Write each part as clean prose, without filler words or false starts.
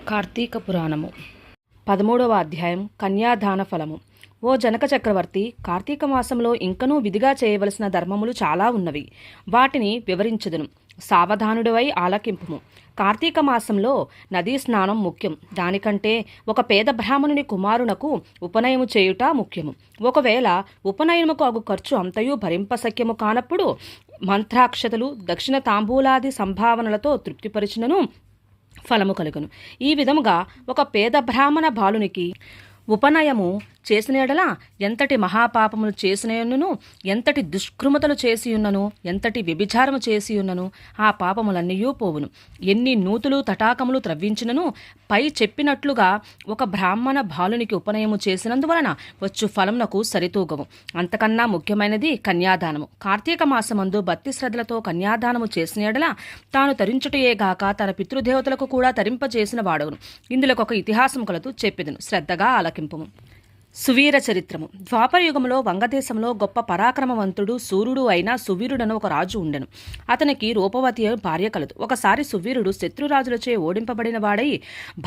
కార్తీక పురాణము 13వ అధ్యాయం కన్యాదాన ఫలము. ఓ జనక చక్రవర్తి, కార్తీక మాసంలో ఇంకనూ విధిగా చేయవలసిన ధర్మములు చాలా ఉన్నవి. వాటిని వివరించదును. సావధానుడివై ఆలకింపుము. కార్తీక మాసంలో నదీ స్నానం ముఖ్యం. దానికంటే ఒక పేద బ్రాహ్మణుని కుమారునకు ఉపనయము చేయుట ముఖ్యము. ఒకవేళ ఉపనయనముకు అగు ఖర్చు అంతయు భరింపశక్యము కానప్పుడు మంత్రాక్షతలు దక్షిణ తాంబూలాది సంభావనలతో తృప్తిపరిచినను ఫలము కలుగును. ఈ విధముగా ఒక పేద బ్రాహ్మణ బాలునికి ఉపనయము చేసిన ఎడల ఎంతటి మహాపాపములు చేసినను, ఎంతటి దుష్కృమతలు చేసియున్నను, ఎంతటి వ్యభిచారము చేసియున్నను ఆ పాపములన్నయూ పోవును. ఎన్ని నూతులు తటాకములు త్రవ్వించినను పై చెప్పినట్లుగా ఒక బ్రాహ్మణ బాలునికి ఉపనయము చేసినందువలన వచ్చు ఫలమునకు సరితూగవు. అంతకన్నా ముఖ్యమైనది కన్యాదానము. కార్తీక మాసమందు భక్తి శ్రద్ధలతో కన్యాదానము చేసిన ఎడల తాను తరించుటయేగాక తన పితృదేవతలకు కూడా తరింపజేసిన వాడవును. ఇందులో ఒక ఇతిహాసం కలదు, చెప్పెదను, శ్రద్ధగా ఆలకింపుము. సువీర చరిత్రము. ద్వాపరయుగంలో వంగదేశంలో గొప్ప పరాక్రమవంతుడు సూర్యుడు అయిన సువీరుడను ఒక రాజు ఉండెను. అతనికి రూపవతి భార్య కలదు. ఒకసారి సువీరుడు శత్రురాజులచే ఓడింపబడిన వాడై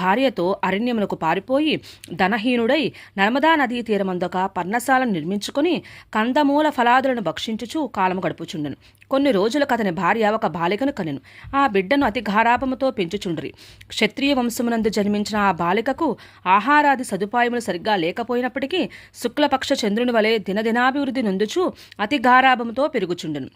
భార్యతో అరణ్యములకు పారిపోయి ధనహీనుడై నర్మదా నదీ తీరమందొక పర్ణశాలను నిర్మించుకుని కందమూల ఫలాదులను భక్షించుచు కాలము గడుపుచుండెను. కొన్ని రోజులకు అతని భార్య ఒక బాలికను కనెను. ఆ బిడ్డను అతి గారాభముతో పెంచుచుండ్రి. క్షత్రియ వంశమునందు జన్మించిన ఆ బాలికకు ఆహారాది సదుపాయములు సరిగ్గా లేకపోయినప్పటికీ శుక్లపక్ష చంద్రుని వలె దినదినాభివృద్ధి నొందుచు అతి గారాభముతో పెరుగుచుండెను.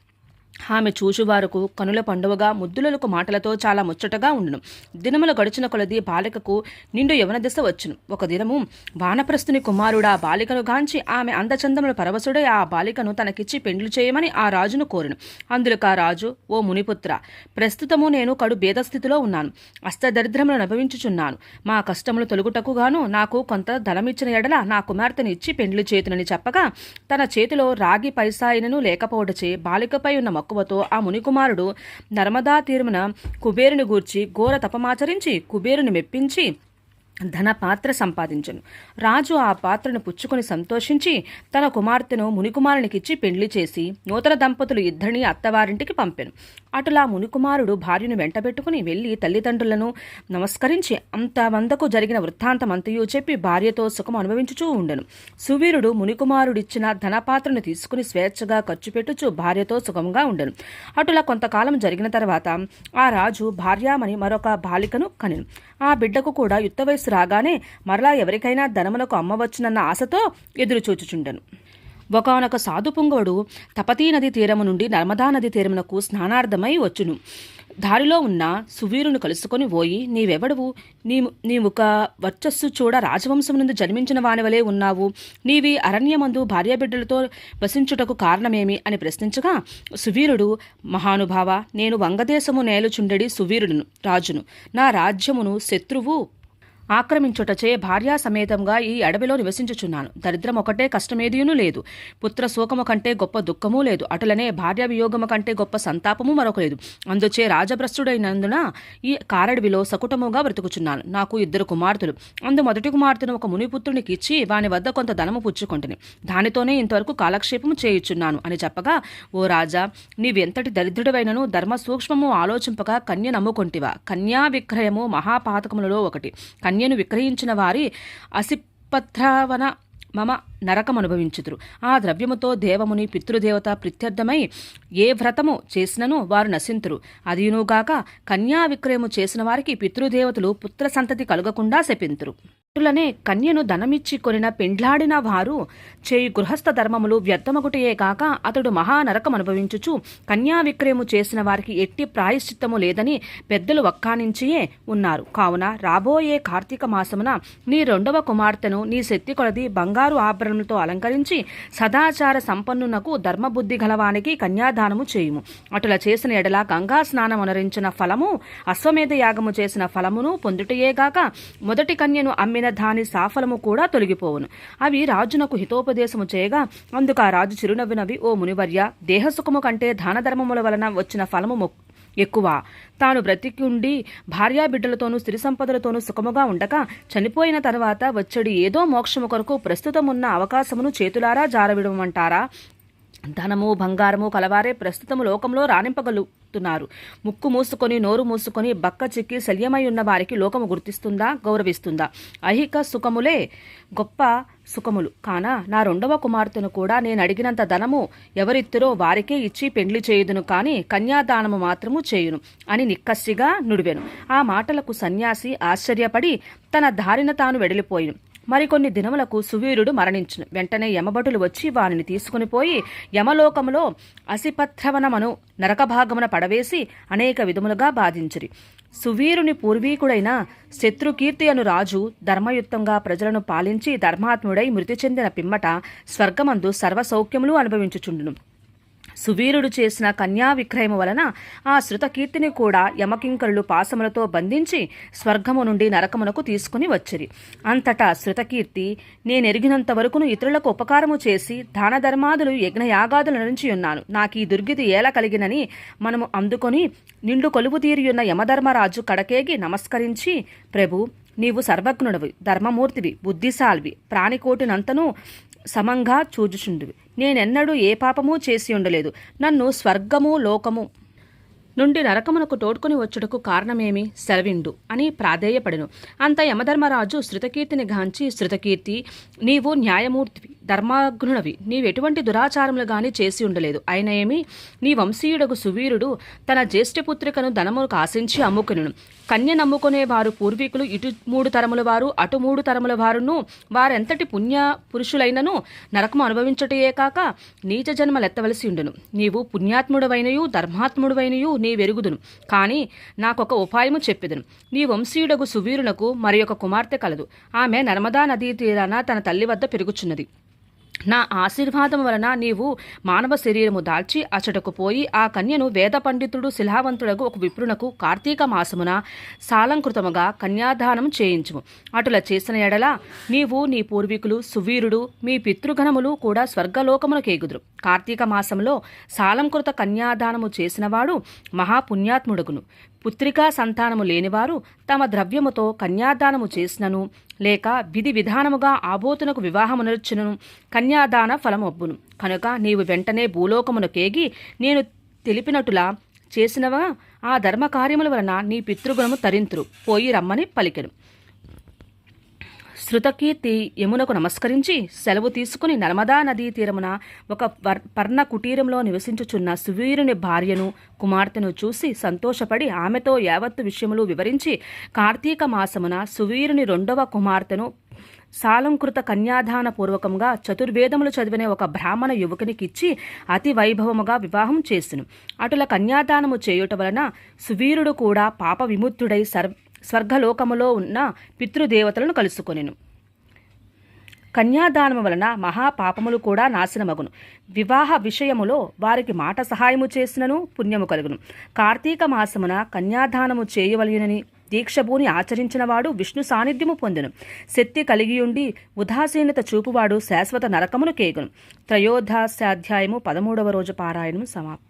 ఆమె చూచువారుకు కనుల పండువగా ముద్దులకు మాటలతో చాలా ముచ్చటగా ఉండును. దినములు గడిచిన కొలది బాలికకు నిండు యవన దశ వచ్చును. ఒక దినము వానప్రస్థుని కుమారుడు ఆ బాలికను గాంచి ఆమె అందచందములు పరవశుడై ఆ బాలికను తనకిచ్చి పెండ్లు చేయమని ఆ రాజును కోరెను. అందులకు ఆ రాజు, ఓ మునిపుత్ర, ప్రస్తుతము నేను కడు భేదస్థితిలో ఉన్నాను. అష్టదరిద్రములను అనుభవించుచున్నాను. మా కష్టములు తొలుగుటకు గాను నాకు కొంత ధనమిచ్చిన ఎడల నా కుమార్తెను ఇచ్చి పెండ్లు చేతునని చెప్పగా తన చేతిలో రాగి పైసాయినను లేకపోవటచే బాలికపై ఉన్న మక్కువతో ఆ మునికుమారుడు నర్మదా తీరమున కుబేరుని గూర్చి ఘోర తపమాచరించి కుబేరుని మెప్పించి ధనపాత్ర సంపాదించను. రాజు ఆ పాత్రను పుచ్చుకొని సంతోషించి తన కుమార్తెను మునికుమారునికిచ్చి పెండ్లి చేసి నూతన దంపతులు ఇద్దరిని అత్తవారింటికి పంపెను. అటులా మునికుమారుడు భార్యను వెంటబెట్టుకుని వెళ్లి తల్లిదండ్రులను నమస్కరించి అంతమందకు జరిగిన వృత్తాంతమంతయూ చెప్పి భార్యతో సుఖం అనుభవించుచూ ఉండెను. సువీరుడు మునికుమారుడిచ్చిన ధనపాత్రను తీసుకుని స్వేచ్ఛగా ఖర్చు పెట్టుచు భార్యతో సుఖంగా ఉండెను. అటులా కొంతకాలం జరిగిన తర్వాత ఆ రాజు భార్యామణి మరొక బాలికను కనెను. ఆ బిడ్డకు కూడా యుక్త వయస్సు రాగానే మరలా ఎవరికైనా ధనమునకు అమ్మవచ్చునన్న ఆశతో ఎదురుచూచుచుండెను. ఒకనొక సాధుపుంగవుడు తపతీ నది తీరము నుండి నర్మదా నది తీరమునకు స్నానార్థమై వచ్చును. దారిలో ఉన్న సువీరును కలుసుకొని, పోయి నీవెవడవు? నీవుక వర్చస్సు చూడ రాజవంశం నుండి జన్మించిన వానివలే ఉన్నావు. నీవి అరణ్యమందు భార్యాబిడ్డలతో వసించుటకు కారణమేమి అని ప్రశ్నించగా సువీరుడు, మహానుభావ, నేను వంగదేశము నేలుచుండెడి సువీరుడును రాజును. నా రాజ్యమును శత్రువు ఆక్రమించుటచే భార్యా సమేతంగా ఈ అడవిలో నివసించుచున్నాను. దరిద్రం ఒకటే, కష్టమేదియును లేదు. పుత్ర శోకము కంటే గొప్ప దుఃఖము లేదు. అటులనే భార్య వియోగము కంటే గొప్ప సంతాపము మరొక లేదు. అందుచే రాజభ్రష్టుడైనందున ఈ కారడవిలో సకుటముగా బ్రతుకుచున్నాను. నాకు 2 కుమార్తెలు. అందు మొదటి కుమార్తెను ఒక మునిపుత్రునికి ఇచ్చి వాని వద్ద కొంత ధనము పుచ్చుకొంటిని. దానితోనే ఇంతవరకు కాలక్షేపము చేయుచున్నాను అని చెప్పగా, ఓ రాజా, నీవెంతటి దరిద్రుడవైనను ధర్మ సూక్ష్మము ఆలోచింపక కన్య నమ్ముకొంటివా? కన్యా విక్రయము మహాపాతకములలో ఒకటి. కన్యను విక్రయించిన వారి అసిపత్రావన మమ నరకం అనుభవించుదురు. ఆ ద్రవ్యముతో దేవముని పితృదేవత ప్రీత్యర్థమై ఏ వ్రతము చేసినను వారు నశింతురు. అదియునుగాక కన్యా విక్రయము చేసిన వారికి పితృదేవతలు పుత్ర సంతతి కలుగకుండా శపింతురు. అటులనే కన్యను ధనమిచ్చి కొనిన పెండ్లాడిన వారు చేయి గృహస్థ ధర్మములు వ్యర్థమగుటయే కాక అతడు మహానరకం అనుభవించుచు కన్యా విక్రయము చేసిన వారికి ఎట్టి ప్రాయశ్చిత్తము లేదని పెద్దలు వక్కానించియే ఉన్నారు. కావున రాబోయే కార్తీక మాసమున నీ 2వ కుమార్తెను నీ శక్తి కొలది బంగారు ఆభరణములతో అలంకరించి సదాచార సంపన్నునకు ధర్మబుద్ధి గలవానికి కన్యాదానము చేయుము. అటుల చేసిన ఎడల గంగా స్నానం అనరించిన ఫలము, అశ్వమేధ యాగము చేసిన ఫలమును పొందుటయేగాక మొదటి కన్యను అమ్మిన దాని సాఫలము కూడా తొలగిపోవును. అవి రాజునకు హితోపదేశము చేయగా అందుకు ఆ రాజు చిరునవ్వినవి, ఓ మునివర్య, దేహసుఖము కంటే దాన ధర్మముల వలన వచ్చిన ఫలము ఎక్కువ. తాను బ్రతికుండి భార్యాబిడ్డలతోనూ స్త్రీ సంపదలతోనూ సుఖముగా ఉండక చనిపోయిన తర్వాత వచ్చడి ఏదో మోక్షము కొరకు ప్రస్తుతం ఉన్న అవకాశమును చేతులారా జారవిడమంటారా? ధనము బంగారము కలవారే ప్రస్తుతము లోకంలో రాణింపగలుగుతున్నారు. ముక్కు మూసుకొని నోరు మూసుకొని బక్క చిక్కి శల్యమై ఉన్న వారికి లోకము గుర్తిస్తుందా, గౌరవిస్తుందా? ఐహిక సుఖములే గొప్ప సుఖములు కాన నా 2వ కుమార్తెను కూడా నేను అడిగినంత ధనము ఎవరిత్తురో వారికే ఇచ్చి పెండ్లి చేయుదును, కానీ కన్యాదానము మాత్రము చేయును అని నిక్కచ్చిగా నుడివెను. ఆ మాటలకు సన్యాసి ఆశ్చర్యపడి తన దారిన తాను వెడలిపోయిను. మరికొన్ని దినములకు సువీరుడు మరణించును. వెంటనే యమభటులు వచ్చి వారిని తీసుకుని పోయి యమలోకములో అసిపత్రవనమను నరకభాగమున పడవేసి అనేక విధములుగా బాధించిరి. సువీరుని పూర్వీకుడైన శత్రుకీర్తి అను రాజు ధర్మయుక్తంగా ప్రజలను పాలించి ధర్మాత్ముడై మృతి చెందిన పిమ్మట స్వర్గమందు సర్వసౌఖ్యములు అనుభవించుచుండును. సువీరుడు చేసిన కన్యా విక్రయము వలన ఆ శృతకీర్తిని కూడా యమకింకరులు పాశములతో బంధించి స్వర్గము నుండి నరకమునకు తీసుకుని వచ్చిరి. అంతటా శృతకీర్తి, నేనెరిగినంత వరకును ఇతరులకు ఉపకారము చేసి దాన ధర్మాదులు యజ్ఞయాగాదుల నుంచి ఉన్నాను. నాకు ఈ దుర్గతి ఏల కలిగినని మనము అందుకొని నిండు కొలువు తీరియున్న యమధర్మరాజు కడకేగి నమస్కరించి, ప్రభు, నీవు సర్వజ్ఞుడవి, ధర్మమూర్తివి, బుద్ధిశాల్వి, ప్రాణికోటినంతను సమంగా చూచుచుండువి. నేనెన్నడూ ఏ పాపమూ చేసి ఉండలేదు. నన్ను స్వర్గము లోకము నుండి నరకమునకు తోడ్కొని వచ్చుటకు కారణమేమి, సెలవిండు అని ప్రాధేయపడెను. అంత యమధర్మరాజు శృతకీర్తిని గాంచి, శృతకీర్తి, నీవు న్యాయమూర్తివి, ధర్మాగ్నుడవి, నీవెటువంటి దురాచారములు గాని చేసి ఉండలేదు. అయిన ఏమి, నీ వంశీయుడగు సువీరుడు తన జ్యేష్ఠపుత్రికను ధనముకు ఆశించి అమ్ముకొనెను. కన్య నమ్ముకునేవారు పూర్వీకులు ఇటు 3 తరముల వారు అటు 3 తరముల వారును వారెంతటి పుణ్య పురుషులైనను నరకము అనుభవించుటయే కాక నీచ జన్మలెత్తవలసి ఉండును. నీవు పుణ్యాత్ముడవైనయు ధర్మాత్ముడవైనయు నీ వెరుగుదును. కానీ నాకొక ఉపాయము చెప్పెదను. నీ వంశీయుడగు సువీరునకు మరి ఒక కుమార్తె కలదు. ఆమె నర్మదా నదీ తీరాన తన తల్లి వద్ద పెరుగుచున్నది. నా ఆశీర్వాదం వలన నీవు మానవ శరీరము దాల్చి అచటకు పోయి ఆ కన్యను వేద పండితుడు శిలావంతుడగు ఒక విప్రునకు కార్తీక మాసమున సాలంకృతముగా కన్యాదానం చేయించుము. అటుల చేసిన ఎడల నీవు, నీ పూర్వీకులు, సువీరుడు, మీ పితృగణములు కూడా స్వర్గలోకమునకేగుదురు. కార్తీక మాసంలో సాలంకృత కన్యాదానము చేసినవాడు మహాపుణ్యాత్ముడగును. పుత్రికా సంతానము లేనివారు తమ ద్రవ్యముతో కన్యాదానము చేసినను లేక విధి విధానముగా ఆబోతునకు వివాహమునర్చునను కన్యాదాన ఫలమొబ్బును. కనుక నీవు వెంటనే భూలోకమునకేగి నేను తెలిపినట్టులా చేసినవా ఆ ధర్మకార్యముల వలన నీ పితృగుణము తరింతురు, పోయి రమ్మని పలికెను. శృతకీర్తి యమునకు నమస్కరించి సెలవు తీసుకుని నర్మదా నదీ తీరమున ఒక పర్ణ కుటీరంలో నివసించుచున్న సువీరుని భార్యను కుమార్తెను చూసి సంతోషపడి ఆమెతో యావత్తు విషయములు వివరించి కార్తీక మాసమున సువీరుని 2వ కుమార్తెను సాలంకృత కన్యాదాన పూర్వకంగా చతుర్వేదములు చదివిన ఒక బ్రాహ్మణ యువకునికిచ్చి అతి వైభవముగా వివాహం చేసెను. అటుల కన్యాదానము చేయుట వలన సువీరుడు కూడా పాప విముక్తుడై స్వర్గలోకములో ఉన్న పితృదేవతలను కలుసుకొనెను. కన్యాదానము వలన మహాపాపములు కూడా నాశనమగును. వివాహ విషయములో వారికి మాట సహాయము చేసినను పుణ్యము కలుగును. కార్తీక మాసమున కన్యాదానము చేయవలయునని దీక్షభూని ఆచరించినవాడు విష్ణు సాన్నిధ్యము పొందెను. శక్తి కలిగియుండి ఉదాసీనత చూపువాడు శాశ్వత నరకమును కేగును. 13వ అధ్యాయము 13వ రోజు పారాయణము సమాప్తం.